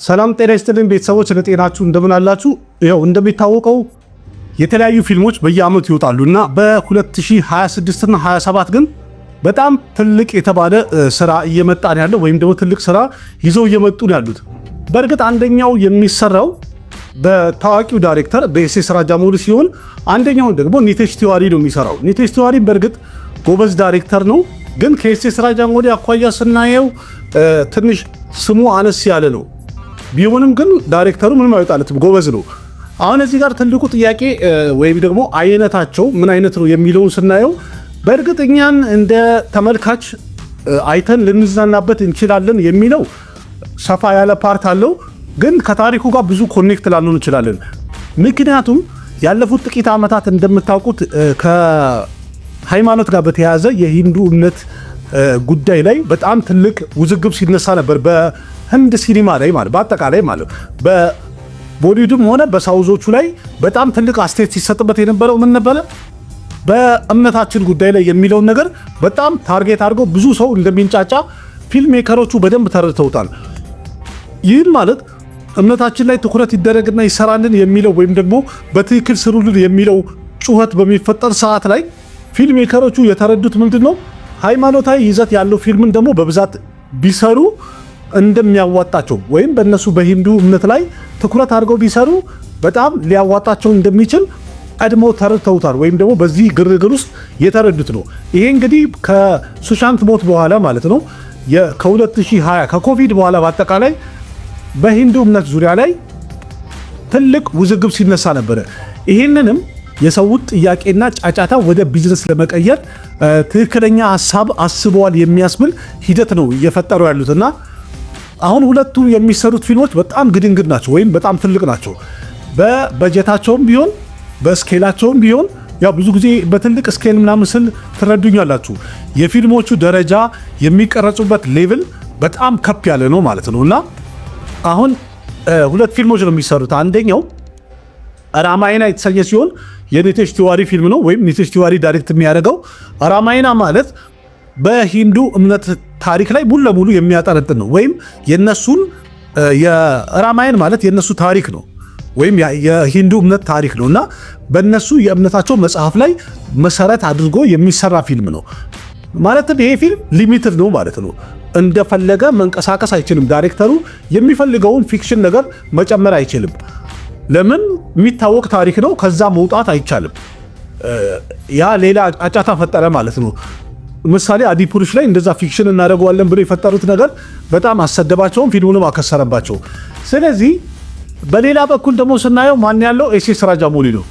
ሰላም ጤና ይስጥልኝ ቤተሰቦች ለጤናችሁ እንደምን አላችሁ? ይኸው እንደሚታወቀው የተለያዩ ፊልሞች በየአመቱ ይወጣሉና በ2026 እና 27 ግን በጣም ትልቅ የተባለ ስራ እየመጣ ነው ያለው ወይም ደግሞ ትልቅ ስራ ይዘው እየመጡ ነው ያሉት። በእርግጥ አንደኛው የሚሰራው በታዋቂው ዳይሬክተር በኤስኤስ ራጃሞሊ ሲሆን አንደኛው ደግሞ ኒቴሽ ቲዋሪ ነው የሚሰራው። ኒቴሽ ቲዋሪ በእርግጥ ጎበዝ ዳይሬክተር ነው፣ ግን ከኤስኤስ ራጃሞሊ አኳያ ስናየው ትንሽ ስሙ አነስ ያለ ነው። ቢሆንም ግን ዳይሬክተሩ ምንም አይወጣለትም፣ ጎበዝ ነው። አሁን እዚህ ጋር ትልቁ ጥያቄ ወይም ደግሞ አይነታቸው ምን አይነት ነው የሚለውን ስናየው በእርግጥ እኛን እንደ ተመልካች አይተን ልንዝናናበት እንችላለን የሚለው ሰፋ ያለ ፓርት አለው፣ ግን ከታሪኩ ጋር ብዙ ኮኔክት ላንሆን እንችላለን። ምክንያቱም ያለፉት ጥቂት ዓመታት እንደምታውቁት ከሃይማኖት ጋር በተያያዘ የሂንዱ እምነት ጉዳይ ላይ በጣም ትልቅ ውዝግብ ሲነሳ ነበር። በህንድ ሲኒማ ላይ ማለት በአጠቃላይ ማለት በቦሊውድም ሆነ በሳውዞቹ ላይ በጣም ትልቅ አስተያየት ሲሰጥበት የነበረው ምን ነበረ? በእምነታችን ጉዳይ ላይ የሚለውን ነገር በጣም ታርጌት አድርገው ብዙ ሰው እንደሚንጫጫ ፊልም ሜከሮቹ በደንብ ተረድተውታል። ይህን ማለት እምነታችን ላይ ትኩረት ይደረግና ይሰራልን የሚለው ወይም ደግሞ በትክክል ስሩልን የሚለው ጩኸት በሚፈጠር ሰዓት ላይ ፊልም ሜከሮቹ የተረዱት ምንድነው? ሃይማኖታዊ ይዘት ያለው ፊልምን ደግሞ በብዛት ቢሰሩ እንደሚያዋጣቸው ወይም በእነሱ በሂንዱ እምነት ላይ ትኩረት አድርገው ቢሰሩ በጣም ሊያዋጣቸው እንደሚችል ቀድሞ ተረድተውታል፣ ወይም ደግሞ በዚህ ግርግር ውስጥ የተረዱት ነው። ይሄ እንግዲህ ከሱሻንት ሞት በኋላ ማለት ነው ከ2020 ከኮቪድ በኋላ በአጠቃላይ በሂንዱ እምነት ዙሪያ ላይ ትልቅ ውዝግብ ሲነሳ ነበረ። ይህንንም የሰውን ጥያቄና ጫጫታ ወደ ቢዝነስ ለመቀየር ትክክለኛ ሀሳብ አስበዋል የሚያስብል ሂደት ነው እየፈጠሩ ያሉትና አሁን ሁለቱ የሚሰሩት ፊልሞች በጣም ግድንግድ ናቸው ወይም በጣም ትልቅ ናቸው። በበጀታቸውም ቢሆን በስኬላቸውም ቢሆን ያው ብዙ ጊዜ በትልቅ ስኬል ምናምን ስል ትረዱኛላችሁ። የፊልሞቹ ደረጃ የሚቀረጹበት ሌቭል በጣም ከፍ ያለ ነው ማለት ነው። እና አሁን ሁለት ፊልሞች ነው የሚሰሩት። አንደኛው ራማይና የተሰኘ ሲሆን የኒቴሽ ቲዋሪ ፊልም ነው ወይም ኒቴሽ ቲዋሪ ዳይሬክት የሚያደርገው። ራማይና ማለት በሂንዱ እምነት ታሪክ ላይ ሙሉ ለሙሉ የሚያጠነጥን ነው ወይም የነሱን የራማይን ማለት የነሱ ታሪክ ነው ወይም የሂንዱ እምነት ታሪክ ነው እና በእነሱ የእምነታቸው መጽሐፍ ላይ መሰረት አድርጎ የሚሰራ ፊልም ነው። ማለትም ይሄ ፊልም ሊሚትድ ነው ማለት ነው። እንደፈለገ መንቀሳቀስ አይችልም። ዳይሬክተሩ የሚፈልገውን ፊክሽን ነገር መጨመር አይችልም። ለምን? የሚታወቅ ታሪክ ነው። ከዛ መውጣት አይቻልም። ያ ሌላ ጫጫታ ፈጠረ ማለት ነው። ምሳሌ አዲፑሩሽ ላይ እንደዛ ፊክሽን እናደርገዋለን ብሎ የፈጠሩት ነገር በጣም አሰደባቸውም፣ ፊልሙንም አከሰረባቸው። ስለዚህ በሌላ በኩል ደግሞ ስናየው ማን ያለው? ኤስኤስ ራጃሞሊ ነው።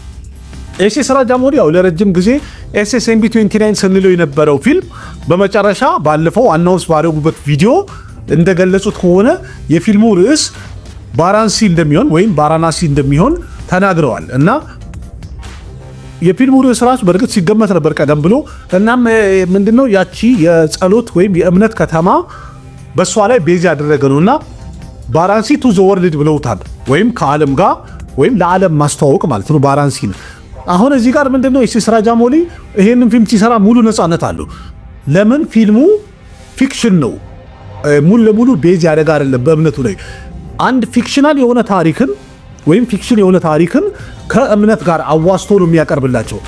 ኤስኤስ ራጃሞሊ ያው ለረጅም ጊዜ ኤስኤስኤምቢ 29 ስንለው የነበረው ፊልም በመጨረሻ ባለፈው አናውንስ ባደረጉበት ቪዲዮ እንደገለጹት ከሆነ የፊልሙ ርዕስ ባራንሲ እንደሚሆን ወይም ባራናሲ እንደሚሆን ተናግረዋል እና የፊልሙ ርዕስ ራሱ በእርግጥ ሲገመት ነበር ቀደም ብሎ። እናም ምንድነው ያቺ የጸሎት ወይም የእምነት ከተማ በሷ ላይ ቤዝ ያደረገ ነውና ባራንሲ ቱ ዘ ወርልድ ብለውታል፣ ወይም ከዓለም ጋር ወይም ለዓለም ማስተዋወቅ ማለት ነው ባራንሲን። አሁን እዚህ ጋር ምንድነው ኤስኤስ ራጃሞሊ ይሄንን ፊልም ሲሰራ ሙሉ ነፃነት አለው። ለምን? ፊልሙ ፊክሽን ነው፣ ሙሉ ለሙሉ ቤዝ ያደረገ አይደለም በእምነቱ ላይ። አንድ ፊክሽናል የሆነ ታሪክን ወይም ፊክሽን የሆነ ታሪክን ከእምነት ጋር አዋስቶ ነው የሚያቀርብላቸው።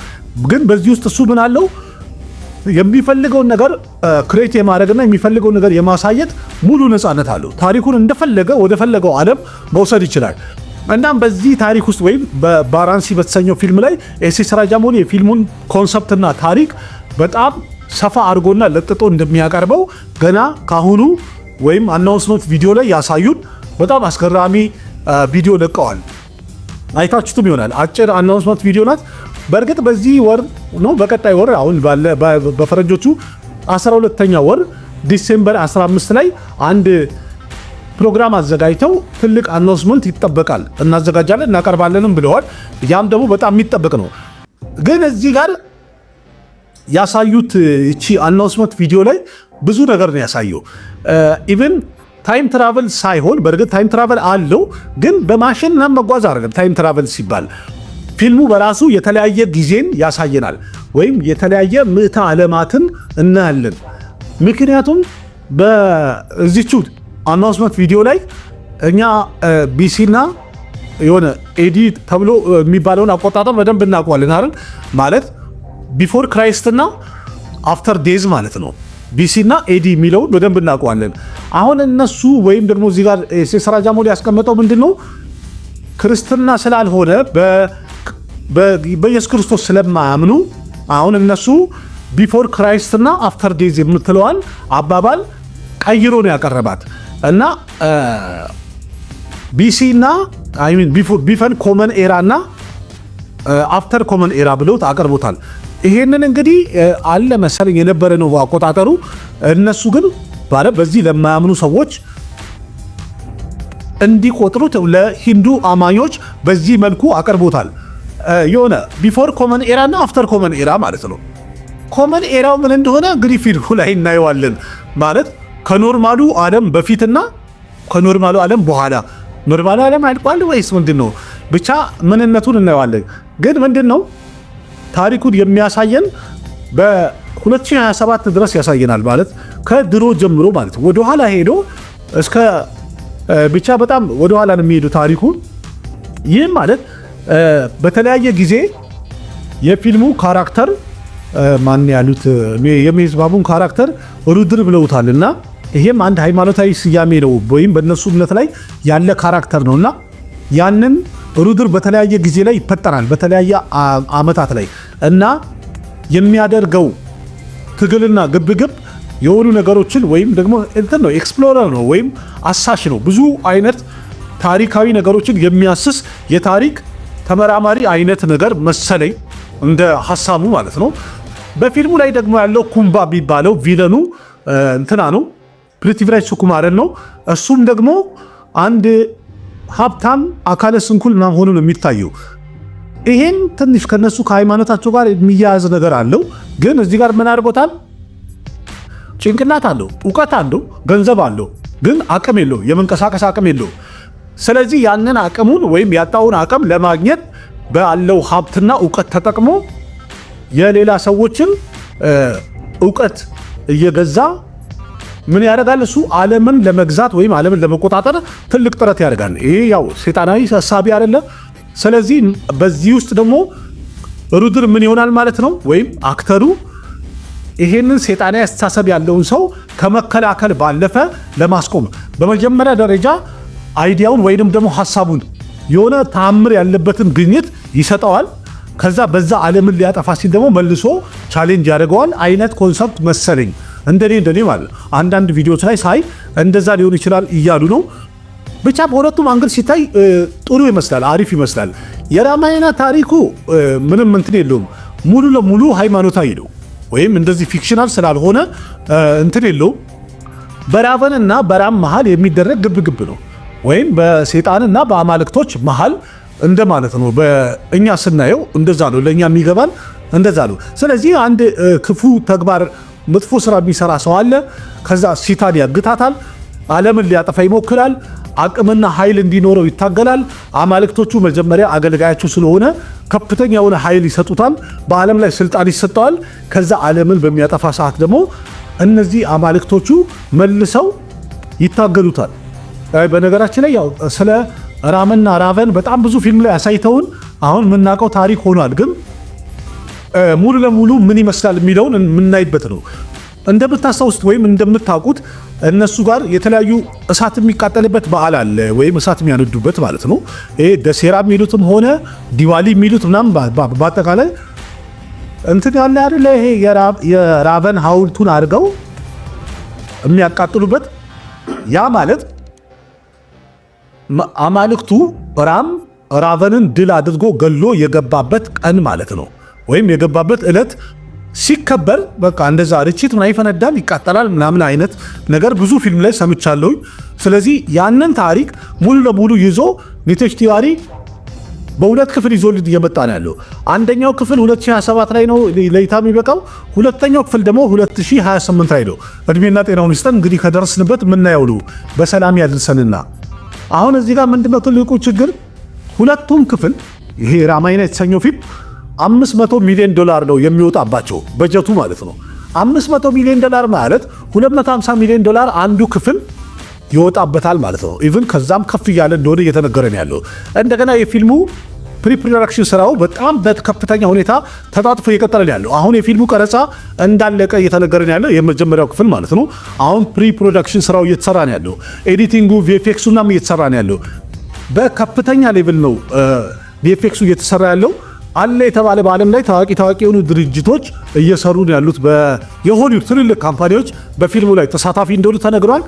ግን በዚህ ውስጥ እሱ ምን አለው? የሚፈልገውን ነገር ክሬት የማድረግና የሚፈልገውን ነገር የማሳየት ሙሉ ነፃነት አለው። ታሪኩን እንደፈለገ ወደ ፈለገው ዓለም መውሰድ ይችላል። እናም በዚህ ታሪክ ውስጥ ወይም በባራንሲ በተሰኘው ፊልም ላይ ኤስኤስ ራጃሞሊ የፊልሙን ኮንሰፕትና ታሪክ በጣም ሰፋ አድርጎና ለጥጦ እንደሚያቀርበው ገና ካሁኑ ወይም አናውንስመንት ቪዲዮ ላይ ያሳዩን በጣም አስገራሚ ቪዲዮ ለቀዋል። አይታችሁትም ይሆናል። አጭር አናውንስመንት ቪዲዮ ናት። በእርግጥ በዚህ ወር ነው በቀጣይ ወር አሁን በፈረንጆቹ 12ኛ ወር ዲሴምበር 15 ላይ አንድ ፕሮግራም አዘጋጅተው ትልቅ አናውንስመንት ይጠበቃል። እናዘጋጃለን እናቀርባለንም ብለዋል። ያም ደግሞ በጣም የሚጠበቅ ነው። ግን እዚህ ጋር ያሳዩት እቺ አናውንስመንት ቪዲዮ ላይ ብዙ ነገር ነው ያሳየው። ኢቭን ታይም ትራቨል ሳይሆን በእርግጥ ታይም ትራቨል አለው፣ ግን በማሽን መጓዝ አይደለም። ታይም ትራቨል ሲባል ፊልሙ በራሱ የተለያየ ጊዜን ያሳየናል ወይም የተለያየ ምዕተ ዓለማትን እናያለን። ምክንያቱም በዚቹ አናውንስመንት ቪዲዮ ላይ እኛ ቢሲ እና የሆነ ኤዲ ተብሎ የሚባለውን አቆጣጠር በደንብ እናውቀዋለን አይደል? ማለት ቢፎር ክራይስት እና አፍተር ዴዝ ማለት ነው። ቢሲ እና ኤዲ የሚለውን በደንብ እናውቀዋለን። አሁን እነሱ ወይም ደግሞ እዚህ ጋር ሴሰራ ጃሞሊ ያስቀመጠው ምንድነው ክርስትና ስላልሆነ በኢየሱስ ክርስቶስ ስለማያምኑ አሁን እነሱ ቢፎር ክራይስት እና አፍተር ዴዝ የምትለዋል አባባል ቀይሮ ነው ያቀረባት እና ቢሲ እና አይ ሚን ቢፈን ኮመን ኤራ እና አፍተር ኮመን ኤራ ብለውት አቀርቦታል። ይሄንን እንግዲህ አለ መሰለኝ የነበረ ነው አቆጣጠሩ። እነሱ ግን በዚህ ለማያምኑ ሰዎች እንዲቆጥሩት ለሂንዱ አማኞች በዚህ መልኩ አቀርቦታል። የሆነ ቢፎር ኮመን ኤራ እና አፍተር ኮመን ኤራ ማለት ነው። ኮመን ኤራው ምን እንደሆነ እንግዲህ ፊልሙ ላይ እናየዋለን። ማለት ከኖርማሉ ዓለም በፊትና ከኖርማሉ ዓለም በኋላ ኖርማሉ ዓለም አልቋል ወይስ ምንድነው? ብቻ ምንነቱን እናየዋለን። ግን ምንድነው ታሪኩን የሚያሳየን በ2027 ድረስ ያሳየናል። ማለት ከድሮ ጀምሮ ማለት ወደኋላ ሄዶ እስከ ብቻ በጣም ወደኋላ ነው የሚሄዱ ታሪኩ። ይህም ማለት በተለያየ ጊዜ የፊልሙ ካራክተር ማን ያሉት የሜዝባቡን ካራክተር ሩድር ብለውታልና ይሄም አንድ ሃይማኖታዊ ስያሜ ነው ወይም በእነሱ እምነት ላይ ያለ ካራክተር ነውና ያንን ሩድር በተለያየ ጊዜ ላይ ይፈጠራል በተለያየ አመታት ላይ እና የሚያደርገው ትግልና ግብግብ የሆኑ ነገሮችን ወይም ደግሞ እንትን ነው ኤክስፕሎረር ነው ወይም አሳሽ ነው። ብዙ አይነት ታሪካዊ ነገሮችን የሚያስስ የታሪክ ተመራማሪ አይነት ነገር መሰለኝ እንደ ሐሳቡ ማለት ነው። በፊልሙ ላይ ደግሞ ያለው ኩምባ የሚባለው ቪለኑ እንትና ነው ፕሪቲቭራጅ ሱኩማረን ነው። እሱም ደግሞ አንድ ሀብታም አካለ ስንኩል ምናምን ሆኖ ነው የሚታየው። ይሄን ትንሽ ከነሱ ከሃይማኖታቸው ጋር የሚያያዝ ነገር አለው። ግን እዚህ ጋር ምን አድርጎታል? ጭንቅላት አለው፣ እውቀት አለው፣ ገንዘብ አለው፣ ግን አቅም የለው፣ የመንቀሳቀስ አቅም የለው። ስለዚህ ያንን አቅሙን ወይም ያጣውን አቅም ለማግኘት ባለው ሀብትና እውቀት ተጠቅሞ የሌላ ሰዎችን እውቀት እየገዛ ምን ያደርጋል? እሱ ዓለምን ለመግዛት ወይም ዓለምን ለመቆጣጠር ትልቅ ጥረት ያደርጋል። ይሄ ያው ሰይጣናዊ ሐሳቢ አይደለ? ስለዚህ በዚህ ውስጥ ደግሞ ሩድር ምን ይሆናል ማለት ነው? ወይም አክተሩ ይሄንን ሰይጣናዊ አስተሳሰብ ያለውን ሰው ከመከላከል ባለፈ ለማስቆም በመጀመሪያ ደረጃ አይዲያውን ወይንም ደግሞ ሐሳቡን የሆነ ተአምር ያለበትን ግኝት ይሰጠዋል። ከዛ በዛ ዓለምን ሊያጠፋ ሲል ደግሞ መልሶ ቻሌንጅ ያደርገዋል አይነት ኮንሰፕት መሰለኝ። እንደኔ ማለት አንዳንድ ቪዲዮዎች ላይ ሳይ እንደዛ ሊሆን ይችላል እያሉ ነው። ብቻ በሁለቱም አንግል ሲታይ ጥሩ ይመስላል፣ አሪፍ ይመስላል። የራማየና ታሪኩ ምንም እንትን የለውም፣ ሙሉ ለሙሉ ሃይማኖታዊ ነው ወይም እንደዚህ ፊክሽናል ስላልሆነ እንትን የለውም። በራቨን እና በራም መሃል የሚደረግ ግብግብ ነው ወይም በሰይጣንና በአማልክቶች መሃል እንደማለት ነው። በእኛ ስናየው እንደዛ ነው፣ ለኛ የሚገባን እንደዛ ነው። ስለዚህ አንድ ክፉ ተግባር መጥፎ ስራ የሚሰራ ሰው አለ። ከዛ ሲታን ያግታታል፣ ዓለምን ሊያጠፋ ይሞክራል፣ አቅምና ኃይል እንዲኖረው ይታገላል። አማልክቶቹ መጀመሪያ አገልጋያቸው ስለሆነ ከፍተኛ የሆነ ኃይል ይሰጡታል፣ በዓለም ላይ ስልጣን ይሰጠዋል። ከዛ ዓለምን በሚያጠፋ ሰዓት ደግሞ እነዚህ አማልክቶቹ መልሰው ይታገሉታል። በነገራችን ላይ ያው ስለ ራምና ራቨን በጣም ብዙ ፊልም ላይ አሳይተውን አሁን የምናውቀው ታሪክ ሆኗል። ግን ሙሉ ለሙሉ ምን ይመስላል የሚለውን የምናይበት ነው። እንደምታስታውሱት ወይም እንደምታውቁት እነሱ ጋር የተለያዩ እሳት የሚቃጠልበት በዓል አለ ወይም እሳት የሚያነዱበት ማለት ነው። ይሄ ደሴራ የሚሉትም ሆነ ዲዋሊ የሚሉት ምናምን በአጠቃላይ እንትን ያለ አይደለ? ይሄ የራቨን ሐውልቱን አድርገው የሚያቃጥሉበት ያ ማለት አማልክቱ ራቨንን ድል አድርጎ ገሎ የገባበት ቀን ማለት ነው። ወይም የገባበት ዕለት ሲከበር በቃ እንደዛ ርችት ምናምን ይፈነዳል፣ ይቃጠላል ምናምን አይነት ነገር ብዙ ፊልም ላይ ሰምቻለሁ። ስለዚህ ያንን ታሪክ ሙሉ ለሙሉ ይዞ ኒቴሽ ቲዋሪ በሁለት ክፍል ይዞ እየመጣ ነው ያለው። አንደኛው ክፍል 2027 ላይ ነው ለይታ የሚበቃው። ሁለተኛው ክፍል ደግሞ 2028 ላይ ነው። እድሜና ጤናውን ይስጠን እንግዲህ ከደረስንበት የምናየው ነው በሰላም ያድርሰንና አሁን እዚህ ጋር ምንድነው ትልቁ ችግር? ሁለቱም ክፍል ይሄ ራማየና የተሰኘው ፊልም $500 ሚሊዮን ነው የሚወጣባቸው በጀቱ ማለት ነው። $500 ሚሊዮን ማለት $250 ሚሊዮን አንዱ ክፍል ይወጣበታል ማለት ነው። ኢቭን ከዛም ከፍ እያለ እንደሆነ እየተነገረ ነው ያለው። እንደገና የፊልሙ ፕሪፕሮዳክሽን ስራው በጣም በከፍተኛ ሁኔታ ተጣጥፎ እየቀጠለ ነው ያለው። አሁን የፊልሙ ቀረጻ እንዳለቀ እየተነገረ ነው ያለው፣ የመጀመሪያው ክፍል ማለት ነው። አሁን ፕሪፕሮዳክሽን ስራው እየተሰራ ነው ያለው። ኤዲቲንጉ ቪኤፍኤክሱናም እየተሰራ ነው ያለው። በከፍተኛ ሌቭል ነው ቪኤፍኤክሱ እየተሰራ ያለው። አለ የተባለ በዓለም ላይ ታዋቂ የሆኑ ድርጅቶች እየሰሩ ነው ያሉት። የሆሊውድ ትልልቅ ካምፓኒዎች በፊልሙ ላይ ተሳታፊ እንደሆኑ ተነግሯል።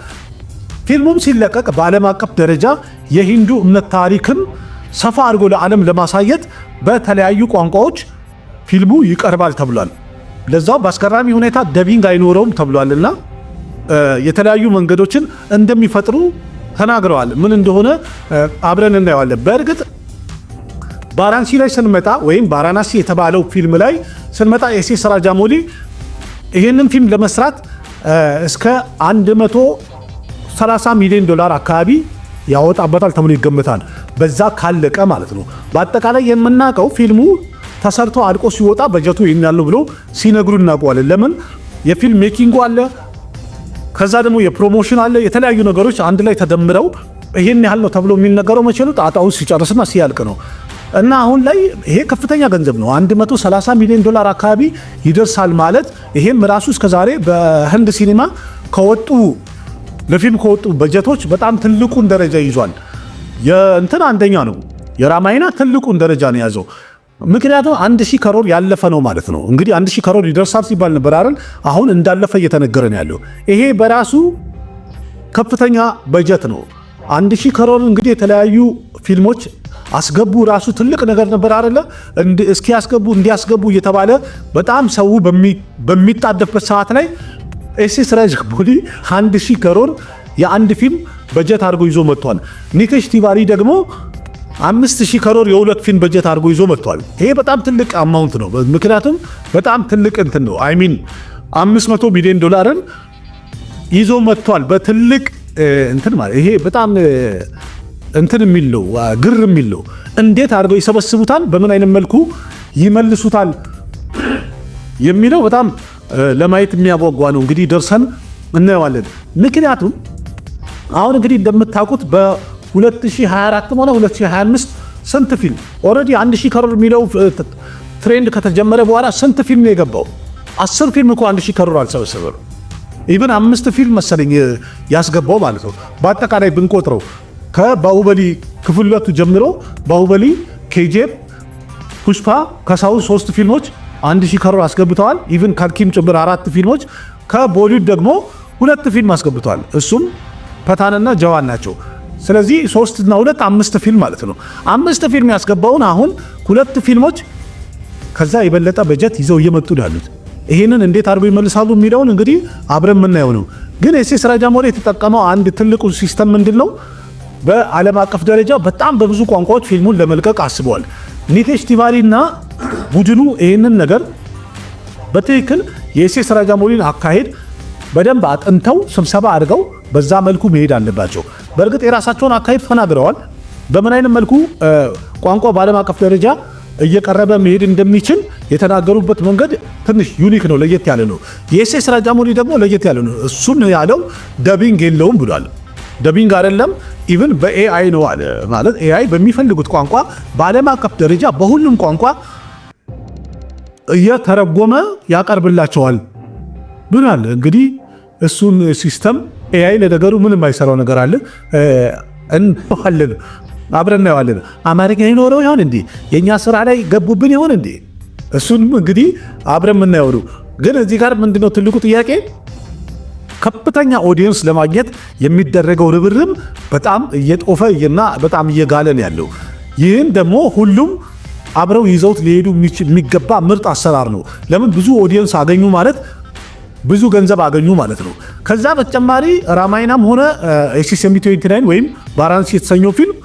ፊልሙም ሲለቀቅ በዓለም አቀፍ ደረጃ የሂንዱ እምነት ታሪክን ሰፋ አድርጎ ለዓለም ለማሳየት በተለያዩ ቋንቋዎች ፊልሙ ይቀርባል ተብሏል። ለዛው በአስገራሚ ሁኔታ ደቢንግ አይኖረውም ተብሏልና የተለያዩ መንገዶችን እንደሚፈጥሩ ተናግረዋል። ምን እንደሆነ አብረን እናየዋለን። በእርግጥ ባራንሲ ላይ ስንመጣ ወይም ባራናሲ የተባለው ፊልም ላይ ስንመጣ ኤስ.ኤስ ራጃሞሊ ይህንን ፊልም ለመስራት እስከ 130 ሚሊዮን ዶላር አካባቢ ያወጣበታል ተብሎ ይገመታል። በዛ ካለቀ ማለት ነው። በአጠቃላይ የምናውቀው ፊልሙ ተሰርቶ አልቆ ሲወጣ በጀቱ ይህን ያለው ብሎ ሲነግሩ እናውቀዋለን። ለምን የፊልም ሜኪንጉ አለ፣ ከዛ ደግሞ የፕሮሞሽን አለ። የተለያዩ ነገሮች አንድ ላይ ተደምረው ይህን ያህል ነው ተብሎ የሚነገረው መቼ ነው? ጣጣውን ሲጨርስና ሲያልቅ ነው። እና አሁን ላይ ይሄ ከፍተኛ ገንዘብ ነው። 130 ሚሊዮን ዶላር አካባቢ ይደርሳል ማለት ይሄም ራሱ እስከዛሬ በህንድ ሲኒማ ለፊልም ከወጡ በጀቶች በጣም ትልቁን ደረጃ ይዟል። የእንትን አንደኛ ነው። የራማይና ትልቁን ደረጃ ነው ያዘው። ምክንያቱም 1000 ከሮር ያለፈ ነው ማለት ነው። እንግዲህ 1000 ከሮር ይደርሳል ሲባል ነበር አይደል? አሁን እንዳለፈ እየተነገረ ነው ያለው። ይሄ በራሱ ከፍተኛ በጀት ነው። 1000 ከሮር እንግዲህ የተለያዩ ፊልሞች አስገቡ ራሱ ትልቅ ነገር ነበር አይደለ? እንዲያስገቡ እየተባለ በጣም ሰው በሚጣደፍበት ሰዓት ላይ ኤስ.ኤስ ራጃሞሊ 1000 ከሮር የአንድ ፊልም በጀት አድርጎ ይዞ መጥቷል። ኒቴሽ ቲዋሪ ደግሞ 5000 ከሮር የሁለት ፊልም በጀት አድርጎ ይዞ መጥቷል። ይሄ በጣም ትልቅ አማውንት ነው። ምክንያቱም በጣም ትልቅ እንትን ነው። 500 ሚሊዮን ዶላርን ይዞ መጥቷል በትልቅ እንትን ማለት ይሄ በጣም እንትን የሚል ነው፣ ግር የሚል ነው። እንዴት አድርገው ይሰበስቡታል፣ በምን አይነት መልኩ ይመልሱታል የሚለው በጣም ለማየት የሚያጓጓ ነው። እንግዲህ ደርሰን እናየዋለን። ምክንያቱም አሁን እንግዲህ እንደምታውቁት በ2024 ሆነ 2025 ስንት ፊልም ኦልሬዲ 1000 ከሮር የሚለው ትሬንድ ከተጀመረ በኋላ ስንት ፊልም ነው የገባው? 10 ፊልም እኮ 1000 ከሮር አልሰበሰበም። ኢቭን 5 ፊልም መሰለኝ ያስገባው ማለት ነው። በአጠቃላይ ብንቆጥረው ከባሁበሊ ክፍል 2 ጀምሮ ባሁበሊ፣ ኬጂኤፍ፣ ፑሽፓ፣ ከሳው 3 ፊልሞች 1000 ከሮር አስገብተዋል። ኢቭን ካልኪም ጭምር 4 ፊልሞች፣ ከቦሊውድ ደግሞ 2 ፊልም አስገብተዋል። እሱም ፐታንና ጀዋን ናቸው። ስለዚህ 3 እና 2 5 ፊልም ማለት ነው። 5 ፊልም ያስገባውን አሁን 2 ፊልሞች ከዛ የበለጠ በጀት ይዘው እየመጡ ያሉት ይሄንን እንዴት አድርገው ይመልሳሉ የሚለውን እንግዲህ አብረን የምናየው ነው። ግን ኤስ.ኤስ ራጃሞሊ የተጠቀመው አንድ ትልቁ ሲስተም ምንድነው? በዓለም አቀፍ ደረጃ በጣም በብዙ ቋንቋዎች ፊልሙን ለመልቀቅ አስበዋል። ኒቴሽ ቲዋሪ እና ቡድኑ ይህንን ነገር በትክክል የኤስ.ኤስ ራጃሞሊን አካሄድ በደንብ አጥንተው ስብሰባ አድርገው በዛ መልኩ መሄድ አለባቸው። በእርግጥ የራሳቸውን አካሄድ ተናግረዋል። በምን አይነት መልኩ ቋንቋ በዓለም አቀፍ ደረጃ እየቀረበ መሄድ እንደሚችል የተናገሩበት መንገድ ትንሽ ዩኒክ ነው፣ ለየት ያለ ነው። የኤስ.ኤስ ራጃሞሊ ደግሞ ለየት ያለ ነው። እሱን ያለው ደቢንግ የለውም ብሏል። ደቢንግ አይደለም ኢቭን በኤአይ ነው አለ። ማለት ኤአይ በሚፈልጉት ቋንቋ በዓለም አቀፍ ደረጃ በሁሉም ቋንቋ እየተረጎመ ያቀርብላቸዋል ብሏል። እንግዲህ እሱን ሲስተም ኤአይ ለነገሩ ምንም የማይሰራው ነገር አለ እንኳለን አብረን እናየዋለን። አማርኛ ይኖረው ይሆን እንዴ? የኛ ስራ ላይ ገቡብን ይሆን እንዴ? እሱን እንግዲህ አብረን የምናየው ነው። ግን እዚህ ጋር ምንድነው ትልቁ ጥያቄ? ከፍተኛ ኦዲየንስ ለማግኘት የሚደረገው ርብርብ በጣም እየጦፈ እና በጣም እየጋለን ያለው። ይህን ደግሞ ሁሉም አብረው ይዘውት ሊሄዱ የሚገባ ምርጥ አሰራር ነው። ለምን ብዙ ኦዲየንስ አገኙ ማለት ብዙ ገንዘብ አገኙ ማለት ነው። ከዛ በተጨማሪ ራማይናም ሆነ ኤስ.ኤስ.ኤም.29 ወይም ባራንሲ የተሰኘው ፊልም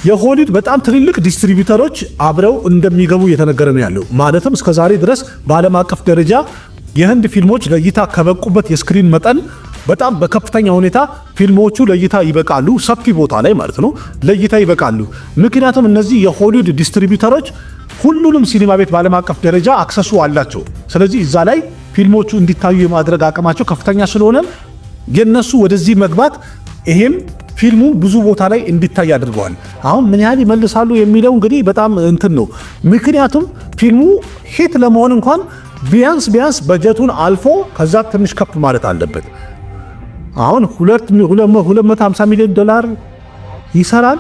የሆሊውድ በጣም ትልልቅ ዲስትሪቢዩተሮች አብረው እንደሚገቡ እየተነገረ ነው ያለው። ማለትም እስከዛሬ ድረስ በዓለም አቀፍ ደረጃ የህንድ ፊልሞች ለእይታ ከበቁበት የስክሪን መጠን በጣም በከፍተኛ ሁኔታ ፊልሞቹ ለእይታ ይበቃሉ። ሰፊ ቦታ ላይ ማለት ነው ለእይታ ይበቃሉ። ምክንያቱም እነዚህ የሆሊውድ ዲስትሪቢዩተሮች ሁሉንም ሲኒማ ቤት በዓለም አቀፍ ደረጃ አክሰሱ አላቸው። ስለዚህ እዛ ላይ ፊልሞቹ እንዲታዩ የማድረግ አቅማቸው ከፍተኛ ስለሆነ የነሱ ወደዚህ መግባት ይሄም ፊልሙ ብዙ ቦታ ላይ እንዲታይ አድርገዋል። አሁን ምን ያህል ይመልሳሉ የሚለው እንግዲህ በጣም እንትን ነው። ምክንያቱም ፊልሙ ሂት ለመሆን እንኳን ቢያንስ በጀቱን አልፎ ከዛ ትንሽ ከፍ ማለት አለበት። አሁን 250 ሚሊዮን ዶላር ይሰራል።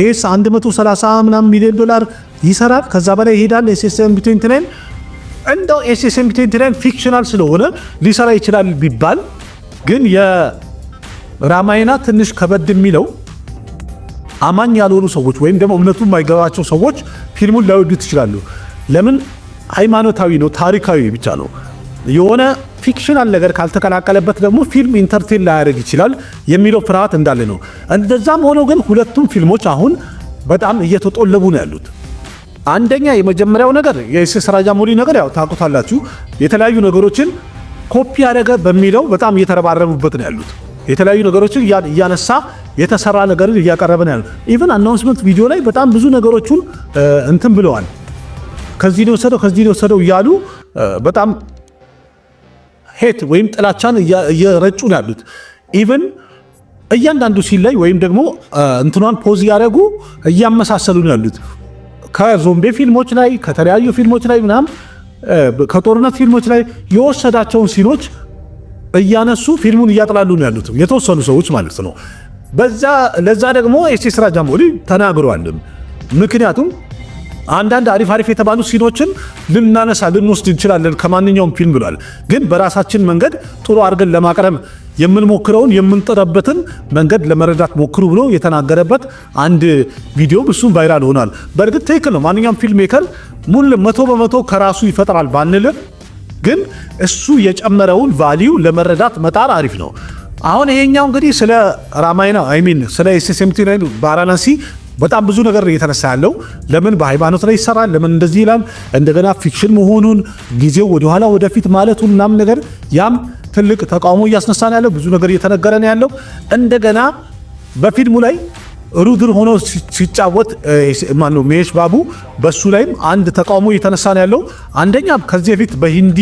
ኤስ 130 ምናምን ሚሊዮን ዶላር ይሰራል። ከዛ በላይ ይሄዳል። ኤስኤስኤም 29 እንደው ኤስኤስኤም 29 ፊክሽናል ስለሆነ ሊሰራ ይችላል ቢባል ግን የራማይና ትንሽ ከበድ የሚለው አማኝ ያልሆኑ ሰዎች ወይም ደግሞ እምነቱ የማይገባቸው ሰዎች ፊልሙን ላይወዱት ይችላሉ። ለምን? ሃይማኖታዊ ነው፣ ታሪካዊ ብቻ ነው። የሆነ ፊክሽናል ነገር ካልተቀላቀለበት ደግሞ ፊልም ኢንተርቴን ላያደርግ ይችላል የሚለው ፍርሃት እንዳለ ነው። እንደዛም ሆኖ ግን ሁለቱም ፊልሞች አሁን በጣም እየተጦለቡ ነው ያሉት። አንደኛ የመጀመሪያው ነገር የኤስ.ኤስ ራጃሞሊ ነገር ያው ታውቁታላችሁ። የተለያዩ ነገሮችን ኮፒ ያደረገ በሚለው በጣም እየተረባረቡበት ነው ያሉት። የተለያዩ ነገሮችን እያነሳ የተሰራ ነገርን እያቀረበ ነው ያሉት። ኢቭን አናውንስመንት ቪዲዮ ላይ በጣም ብዙ ነገሮችን እንትን ብለዋል። ከዚህ ነው ወሰደው እያሉ በጣም ሄት ወይም ጥላቻን እየረጩ ነው ያሉት። ኢቭን እያንዳንዱ ሲል ላይ ወይም ደግሞ እንትኗን ፖዝ እያደረጉ እያመሳሰሉ ነው ያሉት። ከዞምቤ ፊልሞች ላይ ከተለያዩ ፊልሞች ላይ ምናምን ከጦርነት ፊልሞች ላይ የወሰዳቸውን ሲኖች እያነሱ ፊልሙን እያጥላሉ ነው ያሉት የተወሰኑ ሰዎች ማለት ነው። ለዛ ደግሞ ኤስ.ኤስ ራጃሞሊ ተናግረዋል። ምክንያቱም አንዳንድ አሪፍ የተባሉ ሲኖችን ልንወስድ እንችላለን ከማንኛውም ፊልም ብሏል። ግን በራሳችን መንገድ ጥሩ አድርገን ለማቅረብ የምንሞክረውን የምንጠረበትን መንገድ ለመረዳት ሞክሩ ብሎ የተናገረበት አንድ ቪዲዮ እሱም ቫይራል ሆኗል። በእርግጥ ትክክል ነው። ማንኛውም ፊልም ሜከር ሙሉ 100% ከራሱ ይፈጥራል ባንልም ግን እሱ የጨመረውን ቫልዩ ለመረዳት መጣር አሪፍ ነው። አሁን ይሄኛው እንግዲህ ስለ ራማይና ስለ ኤስ.ኤስ ባራናሲ በጣም ብዙ ነገር እየተነሳ ያለው ለምን በሃይማኖት ላይ ይሰራል፣ ለምን እንደዚህ ይላል፣ እንደገና ፊክሽን መሆኑን ጊዜው ወደኋላ ወደፊት ማለቱን ምናምን ነገር ያም ትልቅ ተቃውሞ እያስነሳ ነው ያለው። ብዙ ነገር እየተነገረ ነው ያለው። እንደገና በፊልሙ ላይ ሩድር ሆኖ ሲጫወት መሄሽ ባቡ በሱ ላይም አንድ ተቃውሞ እየተነሳ ነው ያለው። አንደኛ ከዚህ በፊት በሂንዲ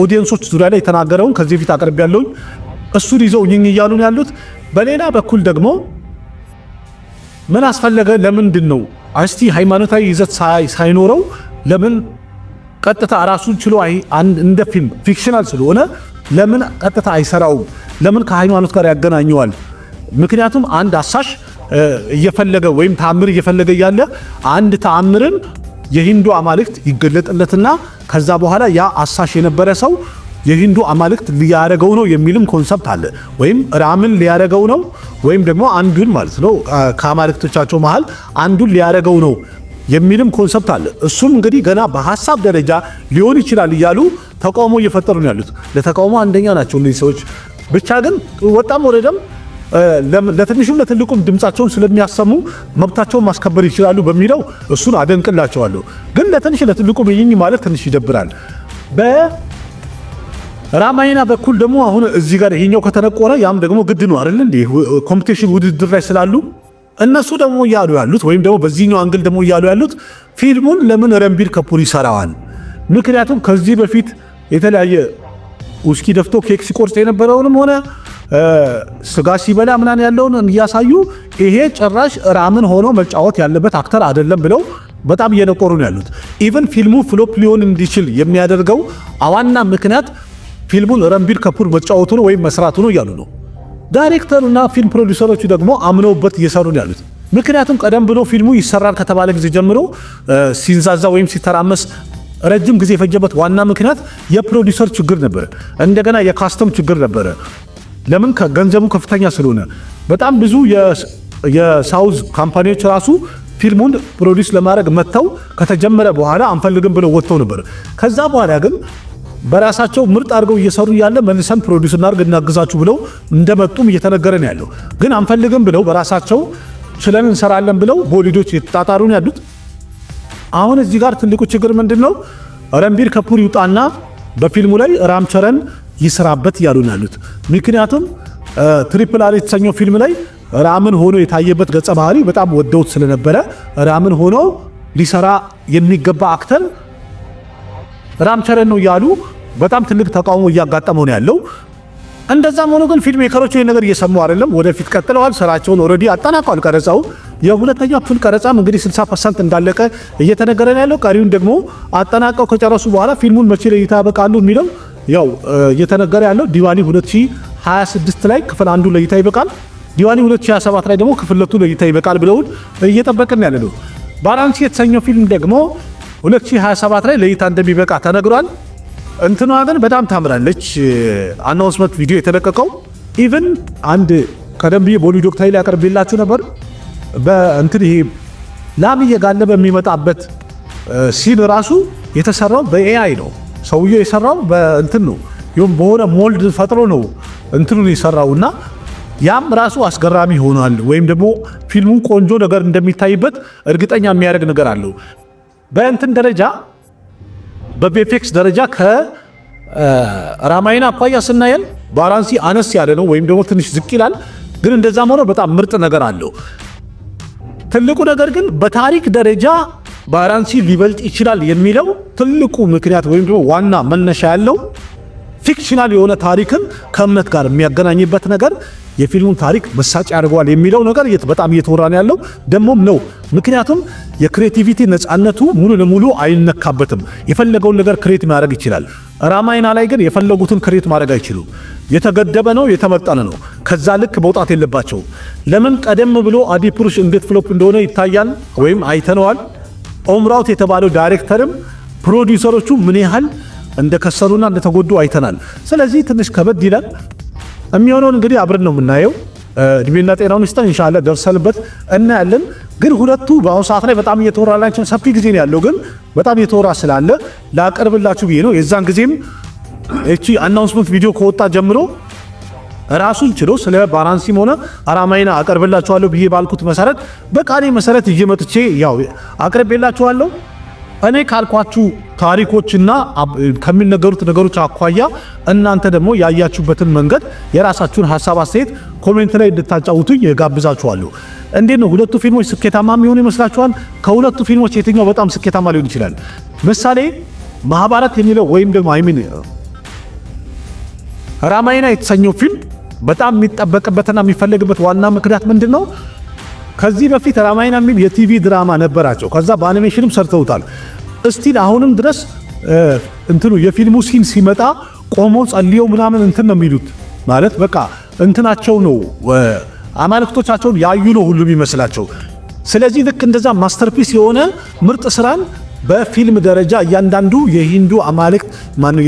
ኦዲየንሶች ዙሪያ ላይ የተናገረውን ከዚህ በፊት አቅርብ ያለውን እሱን ይዘው እያሉ ነው ያሉት። በሌላ በኩል ደግሞ ምን አስፈለገ? ለምንድን ነው እስቲ ሃይማኖታዊ ይዘት ሳይኖረው ለምን ቀጥታ ራሱን ችሎ እንደ ፊልም ፊክሽናል ስለሆነ ለምን ቀጥታ አይሰራውም? ለምን ከሃይማኖት ጋር ያገናኘዋል? ምክንያቱም አንድ አሳሽ እየፈለገ ወይም ተአምር እየፈለገ ያለ አንድ ተአምርን የሂንዱ አማልክት ይገለጥለትና ከዛ በኋላ ያ አሳሽ የነበረ ሰው የሂንዱ አማልክት ሊያረገው ነው የሚልም ኮንሰፕት አለ። ወይም ራምን ሊያረገው ነው ወይም ደግሞ አንዱን ማለት ነው ከአማልክቶቻቸው መሃል አንዱን ሊያረገው ነው የሚልም ኮንሰፕት አለ። እሱም እንግዲህ ገና በሐሳብ ደረጃ ሊሆን ይችላል እያሉ ተቃውሞ እየፈጠሩ ነው ያሉት። ለተቃውሞ አንደኛ ናቸው እነዚህ ሰዎች። ብቻ ግን ወጣም ወረደም ለትንሹም ለትልቁም ድምጻቸውን ስለሚያሰሙ መብታቸውን ማስከበር ይችላሉ በሚለው እሱን አደንቅላቸዋለሁ። ግን ለትንሽ ለትልቁም ይህኝ ማለት ትንሽ ይደብራል። በራማይና በኩል ደግሞ አሁን እዚህ ጋር ይሄኛው ከተነቆረ ያም ደግሞ ግድ ነው አይደል እንዴ? ኮምፒቲሽን ውድድር ላይ ስላሉ እነሱ ደግሞ እያሉ ያሉት ወይም ደግሞ በዚህኛው አንግል ደግሞ እያሉ ያሉት ፊልሙን ለምን ረንቢር ከፑር ይሰራዋል? ምክንያቱም ከዚህ በፊት የተለያየ ውስኪ ደፍቶ ኬክ ሲቆርጥ የነበረውንም ሆነ ስጋ ሲበላ ምናምን ያለውን እያሳዩ ይሄ ጭራሽ ራምን ሆኖ መጫወት ያለበት አክተር አይደለም ብለው በጣም እየነቆሩ ነው ያሉት። ኢቭን ፊልሙ ፍሎፕ ሊሆን እንዲችል የሚያደርገው ዋና ምክንያት ፊልሙን ረንቢር ከፑር መጫወቱ ነው ወይም መስራቱ ነው እያሉ ነው። ዳይሬክተሩና ፊልም ፕሮዲውሰሮቹ ደግሞ አምነውበት እየሰሩ ነው ያሉት። ምክንያቱም ቀደም ብሎ ፊልሙ ይሰራል ከተባለ ጊዜ ጀምሮ ሲንዛዛ ወይም ሲተራመስ ረጅም ጊዜ የፈጀበት ዋና ምክንያት የፕሮዲውሰር ችግር ነበረ። እንደገና የካስተም ችግር ነበረ። ለምን? ከገንዘቡ ከፍተኛ ስለሆነ በጣም ብዙ የሳውዝ ካምፓኒዎች ራሱ ፊልሙን ፕሮዲውስ ለማድረግ መጥተው ከተጀመረ በኋላ አንፈልግም ብለው ወጥተው ነበር። ከዛ በኋላ ግን በራሳቸው ምርጥ አድርገው እየሰሩ ያለ መልሰን ፕሮዲውስ እናድርግ እናግዛችሁ ብለው እንደመጡም እየተነገረ ነው ያለው። ግን አንፈልግም ብለው በራሳቸው ችለን እንሰራለን ብለው ቦሊዶች የተጣጣሩ ነው ያሉት። አሁን እዚህ ጋር ትልቁ ችግር ምንድነው? ረንቢር ከፑር ይውጣና በፊልሙ ላይ ራም ቸረን ይስራበት እያሉ ነው ያሉት። ምክንያቱም ትሪፕል አር የተሰኘው ፊልም ላይ ራምን ሆኖ የታየበት ገጸ ባህሪ በጣም ወደውት ስለነበረ ራምን ሆኖ ሊሰራ የሚገባ አክተር ራም ቸረን ነው እያሉ በጣም ትልቅ ተቃውሞ እያጋጠመው ነው ያለው። እንደዛም ሆኖ ግን ፊልም ሜከሮቹ ይሄን ነገር እየሰሙ አይደለም። ወደፊት ቀጥለዋል። ስራቸውን ኦልሬዲ አጠናቀዋል። ቀረጻው የሁለተኛው ክፍል ቀረጻም እንግዲህ 60% እንዳለቀ እየተነገረ ያለው፣ ቀሪውን ደግሞ አጠናቀው ከጨረሱ በኋላ ፊልሙን መቼ ለእይታ ያበቃሉ የሚለው ያው እየተነገረ ያለው ዲዋሊ 2026 ላይ ክፍል 1 ለእይታ ይበቃል፣ ዲዋሊ 2027 ላይ ደግሞ ክፍል 2 ለእይታ ይበቃል ብለውን እየጠበቅን ያለ ነው። ባራንሲ የተሰኘው ፊልም ደግሞ 2027 ላይ ለእይታ እንደሚበቃ ተነግሯል። እንትኗ ግን በጣም ታምራለች። አናውንስመንት ቪዲዮ የተለቀቀው ኢቭን አንድ ቀደም ብዬ ቦሊ ዶክተር ላይ ያቀርብላችሁ ነበር። በእንትን ይሄ ላም እየጋለበ የሚመጣበት ሲን ራሱ የተሰራው በኤአይ ነው። ሰውየው የሰራው በእንትን ነው፣ ይሁን በሆነ ሞልድ ፈጥሮ ነው እንትኑን የሰራውና ያም ራሱ አስገራሚ ሆኗል። ወይም ደግሞ ፊልሙ ቆንጆ ነገር እንደሚታይበት እርግጠኛ የሚያደርግ ነገር አለው። በእንትን ደረጃ በቪኤፍኤክስ ደረጃ ከራማይና አኳያ ስናየን ባራንሲ አነስ ያለ ነው ወይም ደግሞ ትንሽ ዝቅ ይላል። ግን እንደዛም ሆኖ በጣም ምርጥ ነገር አለው። ትልቁ ነገር ግን በታሪክ ደረጃ ባራንሲ ሊበልጥ ይችላል የሚለው ትልቁ ምክንያት ወይም ደግሞ ዋና መነሻ ያለው ፊክሽናል የሆነ ታሪክን ከእምነት ጋር የሚያገናኝበት ነገር የፊልሙን ታሪክ መሳጭ ያደርገዋል የሚለው ነገር በጣም እየተወራ ነው ያለው። ደሞም ነው። ምክንያቱም የክሬቲቪቲ ነፃነቱ ሙሉ ለሙሉ አይነካበትም። የፈለገውን ነገር ክሬት ማድረግ ይችላል። ራማይና ላይ ግን የፈለጉትን ክሬት ማድረግ አይችሉም። የተገደበ ነው፣ የተመጠነ ነው። ከዛ ልክ መውጣት የለባቸው። ለምን ቀደም ብሎ አዲፑሩሽ እንዴት ፍሎፕ እንደሆነ ይታያል ወይም አይተነዋል። ኦምራውት የተባለው ዳይሬክተርም ፕሮዲውሰሮቹ ምን ያህል እንደከሰሩና እንደተጎዱ አይተናል። ስለዚህ ትንሽ ከበድ ይላል። የሚሆነውን እንግዲህ አብረን ነው የምናየው። እድሜና ጤናውን ይስጠን። ኢንሻአላህ ደርሰንበት እናያለን። ግን ሁለቱ በአሁኑ ሰዓት ላይ በጣም እየተወራላቸው ሰፊ ጊዜ ነው ያለው። ግን በጣም እየተወራ ስላለ ላቀርብላችሁ ብዬ ነው። የዛን ጊዜም እቺ አናውንስመንት ቪዲዮ ከወጣ ጀምሮ ራሱን ችሎ ስለ ባራንሲም ሆነ ራማይና አቀርብላችኋለሁ ብዬ ባልኩት መሰረት በቃሌ መሰረት እየመጥቼ ያው አቀርብላችኋለሁ። እኔ ካልኳችሁ ታሪኮችና ከሚነገሩት ነገሮች አኳያ እናንተ ደግሞ ያያችሁበትን መንገድ የራሳችሁን ሐሳብ አስተያየት ኮሜንት ላይ እንድታጫውቱኝ ጋብዛችኋለሁ። እንዴት ነው ሁለቱ ፊልሞች ስኬታማ የሚሆኑ ይመስላችኋል? ከሁለቱ ፊልሞች የትኛው በጣም ስኬታማ ሊሆን ይችላል? ምሳሌ መሃባረት የሚለው ወይም ደግሞ ራማይና የተሰኘው ፊልም በጣም የሚጠበቅበትና የሚፈለግበት ዋና ምክንያት ምንድነው? ከዚህ በፊት ራማይና የሚል የቲቪ ድራማ ነበራቸው። ከዛ በአኒሜሽንም ሰርተውታል። እስቲል አሁንም ድረስ እንትኑ የፊልሙ ሲን ሲመጣ ቆሞ ጸልየው ምናምን እንትን ነው የሚሉት። ማለት በቃ እንትናቸው ነው፣ አማልክቶቻቸውን ያዩ ነው ሁሉ የሚመስላቸው። ስለዚህ ልክ እንደዛ ማስተርፒስ የሆነ ምርጥ ስራን በፊልም ደረጃ እያንዳንዱ የሂንዱ አማልክት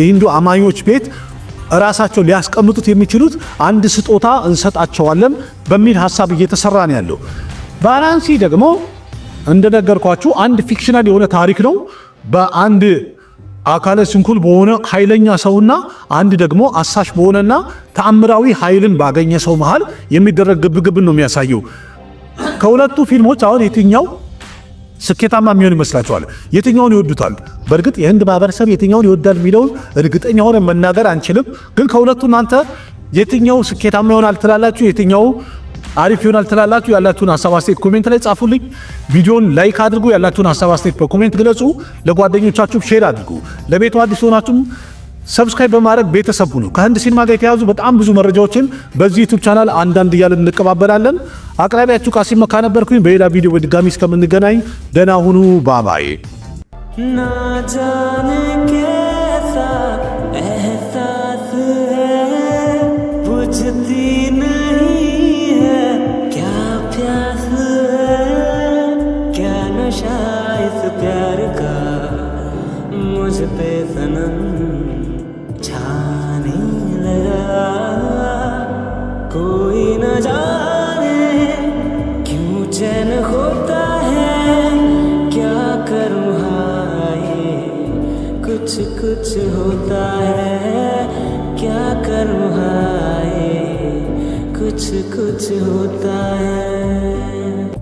የሂንዱ አማኞች ቤት ራሳቸው ሊያስቀምጡት የሚችሉት አንድ ስጦታ እንሰጣቸዋለን በሚል ሐሳብ እየተሰራ ነው ያለው። ባራንሲ ደግሞ እንደነገርኳችሁ አንድ ፊክሽናል የሆነ ታሪክ ነው። በአንድ አካለ ስንኩል በሆነ ኃይለኛ ሰውና አንድ ደግሞ አሳሽ በሆነና ተአምራዊ ኃይልን ባገኘ ሰው መሃል የሚደረግ ግብግብን ነው የሚያሳየው። ከሁለቱ ፊልሞች አሁን የትኛው ስኬታማ የሚሆን ይመስላችኋል? የትኛውን ይወዱታል? በእርግጥ የህንድ ማህበረሰብ የትኛውን ይወዳል የሚለውን እርግጠኛ ሆነን መናገር አንችልም። ግን ከሁለቱ እናንተ የትኛው ስኬታማ ይሆናል ትላላችሁ? የትኛው አሪፍ ይሆናል ትላላችሁ? ያላችሁን ሐሳብ አስተያየት ኮሜንት ላይ ጻፉልኝ። ቪዲዮን ላይክ አድርጉ። ያላችሁን ሐሳብ አስተያየት በኮሜንት ግለጹ። ለጓደኞቻችሁ ሼር አድርጉ። ለቤቱ አዲስ ሆናችሁም ሰብስክራይብ በማድረግ ቤተሰብ ሁኑ። ከህንድ ሲኒማ ጋር የተያዙ በጣም ብዙ መረጃዎችን በዚህ ዩቲዩብ ቻናል አንዳንድ እያልን እንቀባበላለን። አቅራቢያችሁ ቃሲም መካ ነበርኩኝ። በሌላ ቪዲዮ በድጋሚ እስከምንገናኝ ደህና ሁኑ። ባባይ ना जाने कैसा एहसास है, बुझती नहीं है क्या प्यास है, क्या नशा इस प्यार का मुझ पे सनम छाने लगा। कोई न जाने क्यों चैन होता है, क्या करूँ कुछ कुछ होता है, क्या करूँ हाय कुछ कुछ होता है।